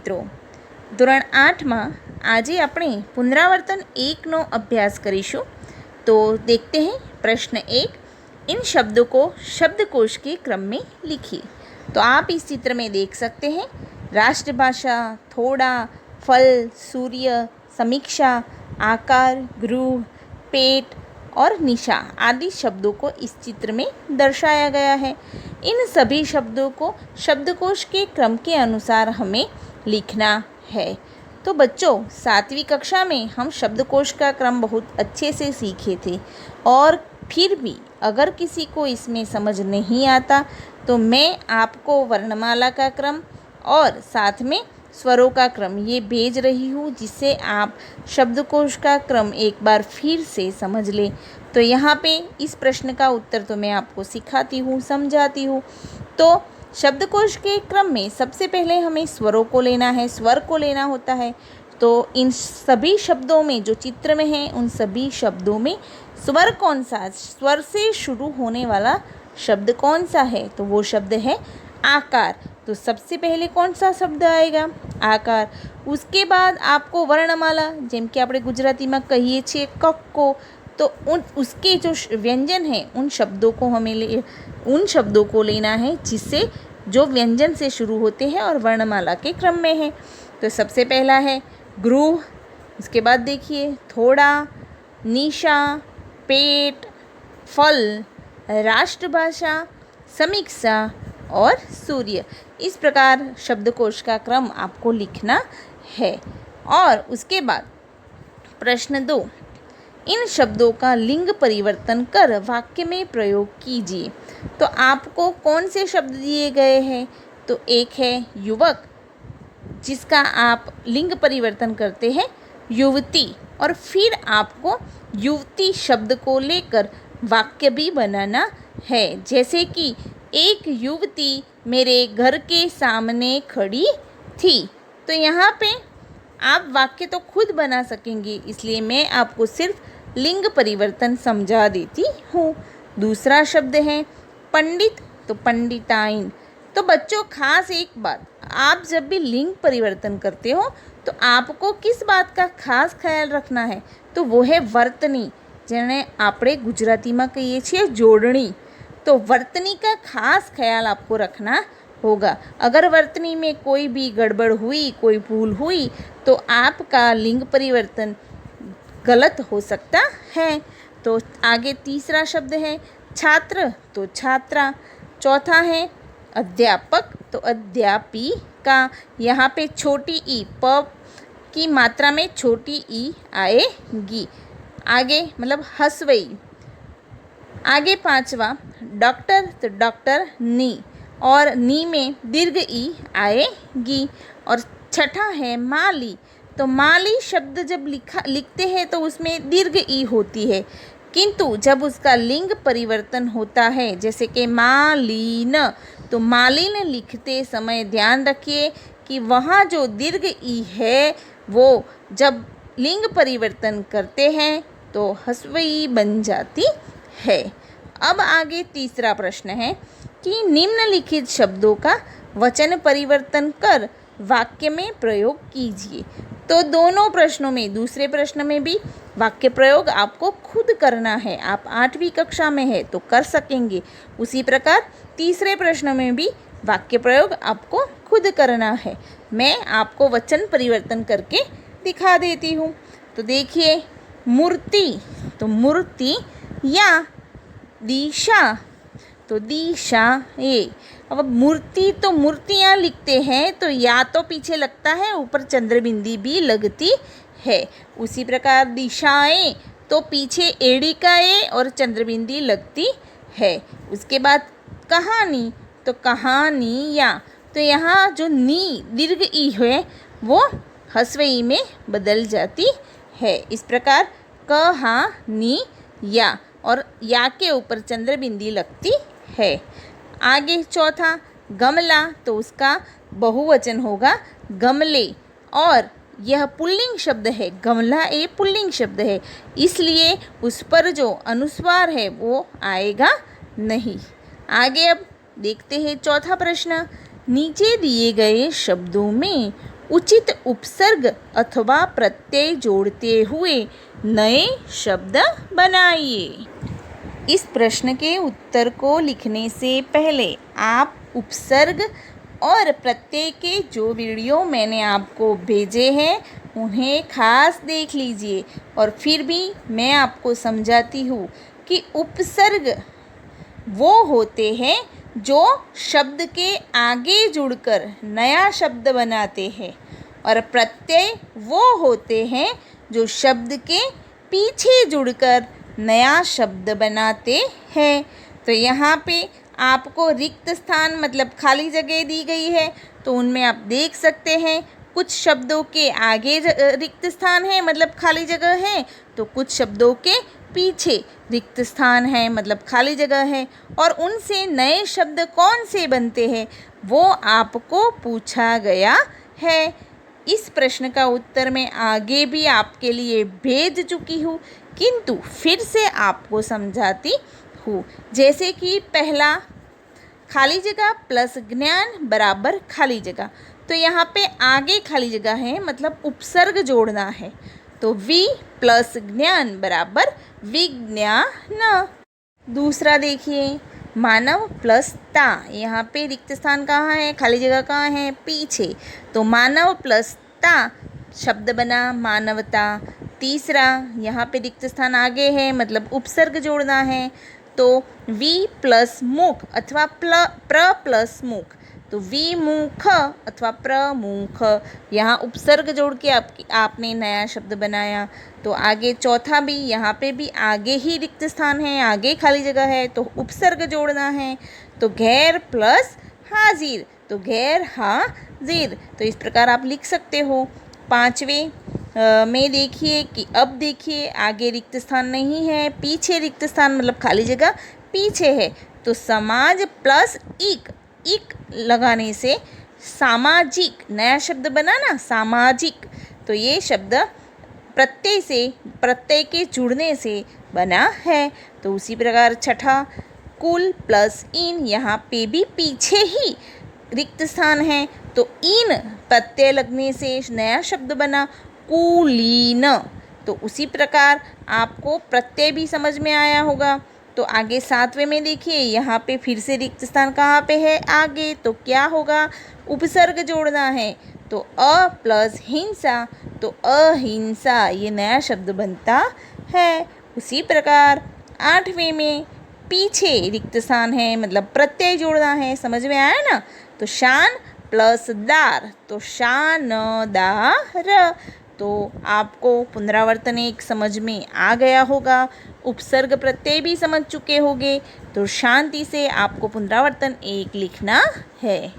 મિત્રો, ધોરણ 8માં આજે આપણે पुनरावर्तन 1નો अभ्यास કરીશું। तो देखते हैं प्रश्न 1, इन शब्दों को शब्दकोश के क्रम में लिखिए। तो आप इस चित्र में देख सकते हैं राष्ट्रभाषा, थोड़ा, फल, सूर्य, समीक्षा, आकार, गृह, पेट और निशा आदि शब्दों को इस चित्र में दर्शाया गया है। इन सभी शब्दों को शब्दकोश के क्रम के अनुसार हमें लिखना है। तो बच्चों, 7वीं कक्षा में हम शब्दकोश का क्रम बहुत अच्छे से सीखे थे, और फिर भी अगर किसी को इसमें समझ नहीं आता तो मैं आपको वर्णमाला का क्रम और साथ में स्वरों का क्रम ये भेज रही हूँ, जिससे आप शब्दकोश का क्रम एक बार फिर से समझ लें। तो यहाँ पे इस प्रश्न का उत्तर तो मैं आपको सिखाती हूँ, समझाती हूँ। तो शब्दकोश के क्रम में सबसे पहले हमें स्वरों को लेना है, स्वर को लेना होता है। तो इन सभी शब्दों में जो चित्र में है उन सभी शब्दों में स्वर कौन सा, स्वर से शुरू होने वाला शब्द कौन सा है, तो वो शब्द है आकार। तो सबसे पहले कौन सा शब्द आएगा? आकार। उसके बाद आपको वर्णमाला, जेम कि આપણે ગુજરાતીમાં કહીએ છીએ કક્કો, तो उसके जो व्यंजन हैं उन शब्दों को लेना है जिससे जो व्यंजन से शुरू होते हैं और वर्णमाला के क्रम में है। तो सबसे पहला है गृह, उसके बाद देखिए थोड़ा, निशा, पेट, फल, राष्ट्रभाषा, समीक्षा और सूर्य। इस प्रकार शब्दकोश का क्रम आपको लिखना है। और उसके बाद प्रश्न 2, इन शब्दों का लिंग परिवर्तन कर वाक्य में प्रयोग कीजिए। तो आपको कौन से शब्द दिए गए हैं? तो एक है युवक, जिसका आप लिंग परिवर्तन करते हैं युवती, और फिर आपको युवती शब्द को लेकर वाक्य भी बनाना है। जैसे कि एक युवती मेरे घर के सामने खड़ी थी। तो यहाँ पे आप वाक्य तो खुद बना सकेंगे, इसलिए मैं आपको सिर्फ लिंग परिवर्तन समझा देती हूँ। दूसरा शब्द है पंडित, तो पंडिताइन। तो बच्चों, खास एक बात, आप जब भी लिंग परिवर्तन करते हो तो आपको किस बात का खास ख्याल रखना है? तो वो है वर्तनी, જેને આપણે ગુજરાતીમાં કહીએ છીએ જોડણી। तो वर्तनी का खास ख्याल आपको रखना होगा। अगर वर्तनी में कोई भी गड़बड़ हुई, कोई भूल हुई, तो आपका लिंग परिवर्तन गलत हो सकता है। तो आगे तीसरा शब्द है छात्र, तो छात्रा। चौथा है अध्यापक, तो अध्यापिका। यहाँ पे छोटी ई, प की मात्रा में छोटी ई आएगी। आगे मतलब हसवई। आगे पांचवा डॉक्टर, तो डॉक्टर नी, और नी में दीर्घ ई आएगी। और छठा है माली, तो माली शब्द जब लिखते हैं तो उसमें दीर्घ ई होती है, किंतु जब उसका लिंग परिवर्तन होता है, जैसे कि मालीन, तो मालिन लिखते समय ध्यान रखिए कि वहाँ जो दीर्घ ई है वो जब लिंग परिवर्तन करते हैं तो हस्वई बन जाती है। अब आगे तीसरा प्रश्न है कि निम्नलिखित शब्दों का वचन परिवर्तन कर वाक्य में प्रयोग कीजिए। तो दोनों प्रश्नों में, दूसरे प्रश्न में भी वाक्य प्रयोग आपको खुद करना है। आप 8वीं कक्षा में है तो कर सकेंगे। उसी प्रकार तीसरे प्रश्न में भी वाक्य प्रयोग आपको खुद करना है। मैं आपको वचन परिवर्तन करके दिखा देती हूँ। तो देखिए मूर्ति, तो मूर्ति, या दिशा, तो दिशा ए। अब मूर्ति, तो मूर्तियाँ लिखते हैं तो या तो पीछे लगता है, ऊपर चंद्रबिंदी भी लगती है। उसी प्रकार दिशाएं, तो पीछे एड़ी का ए और चंद्रबिंदी लगती है। उसके बाद कहानी, तो कहानियाँ, तो यहाँ जो नी दीर्घ ई है वो हस्वई में बदल जाती है। इस प्रकार कहानिया, और या के ऊपर चंद्रबिंदी लगती है। आगे चौथा गमला, तो उसका बहुवचन होगा गमले, और यह पुल्लिंग शब्द है। गमला ये पुल्लिंग शब्द है, इसलिए उस पर जो अनुस्वार है वो आएगा नहीं। आगे अब देखते हैं चौथा प्रश्न, नीचे दिए गए शब्दों में उचित उपसर्ग अथवा प्रत्यय जोड़ते हुए नए शब्द बनाइए। इस प्रश्न के उत्तर को लिखने से पहले आप उपसर्ग और प्रत्यय के जो वीडियो मैंने आपको भेजे हैं उन्हें खास देख लीजिए। और फिर भी मैं आपको समझाती हूँ कि उपसर्ग वो होते हैं जो शब्द के आगे जुड़कर नया शब्द बनाते हैं और प्रत्यय वो होते हैं जो शब्द के पीछे जुड़कर नया शब्द बनाते हैं। तो यहाँ पे आपको रिक्त स्थान मतलब खाली जगह दी गई है, तो उनमें आप देख सकते हैं कुछ शब्दों के आगे रिक्त स्थान है मतलब खाली जगह है, तो कुछ शब्दों के पीछे रिक्त स्थान है मतलब खाली जगह है। और उनसे नए शब्द कौन से बनते हैं वो आपको पूछा गया है। इस प्रश्न का उत्तर मैं आगे भी आपके लिए भेज चुकी हूँ, किंतु फिर से आपको समझाती हूँ। जैसे कि पहला, खाली जगह प्लस ज्ञान बराबर खाली जगह, तो यहाँ पे आगे खाली जगह है मतलब उपसर्ग जोड़ना है, तो वी प्लस ज्ञान बराबर विज्ञान। दूसरा देखिए, मानव प्लस ता, यहाँ पे रिक्त स्थान कहाँ है, खाली जगह कहाँ है, पीछे, तो मानव प्लस ता शब्द बना मानवता। तीसरा, यहाँ पे रिक्त स्थान आगे है मतलब उपसर्ग जोड़ना है, तो वी प्लस मुख अथवा प्र प्लस मुख, तो विमुख अथवा प्रमुख, यहाँ उपसर्ग जोड़ के आपने नया शब्द बनाया। तो आगे चौथा भी, यहाँ पे भी आगे ही रिक्त स्थान है, आगे खाली जगह है, तो उपसर्ग जोड़ना है, तो गैर प्लस हाजिर, तो गैर हाजिर। तो इस प्रकार आप लिख सकते हो। पांचवें में देखिए कि अब देखिए आगे रिक्त स्थान नहीं है, पीछे रिक्त स्थान मतलब खाली जगह पीछे है, तो समाज प्लस इक लगाने से सामाजिक नया शब्द बना ना, सामाजिक, तो ये शब्द प्रत्यय के जुड़ने से बना है। तो उसी प्रकार छठा, कुल प्लस इन, यहाँ पे भी पीछे ही रिक्त स्थान है, तो इन प्रत्यय लगने से नया शब्द बना कुलीन। तो उसी प्रकार आपको प्रत्यय भी समझ में आया होगा। तो आगे सातवें में देखिए, यहाँ पे फिर से रिक्त स्थान कहाँ पे है, आगे, तो क्या होगा, उपसर्ग जोड़ना है, तो अ प्लस हिंसा, तो अहिंसा, ये नया शब्द बनता है। उसी प्रकार आठवें में पीछे रिक्त स्थान है मतलब प्रत्यय जोड़ना है, समझ में आया ना, तो शान प्लस दार, तो शानदार। तो आपको पुनरावर्तन एक समझ में आ गया होगा, उपसर्ग प्रत्यय भी समझ चुके होंगे, तो शांति से आपको पुनरावर्तन एक लिखना है।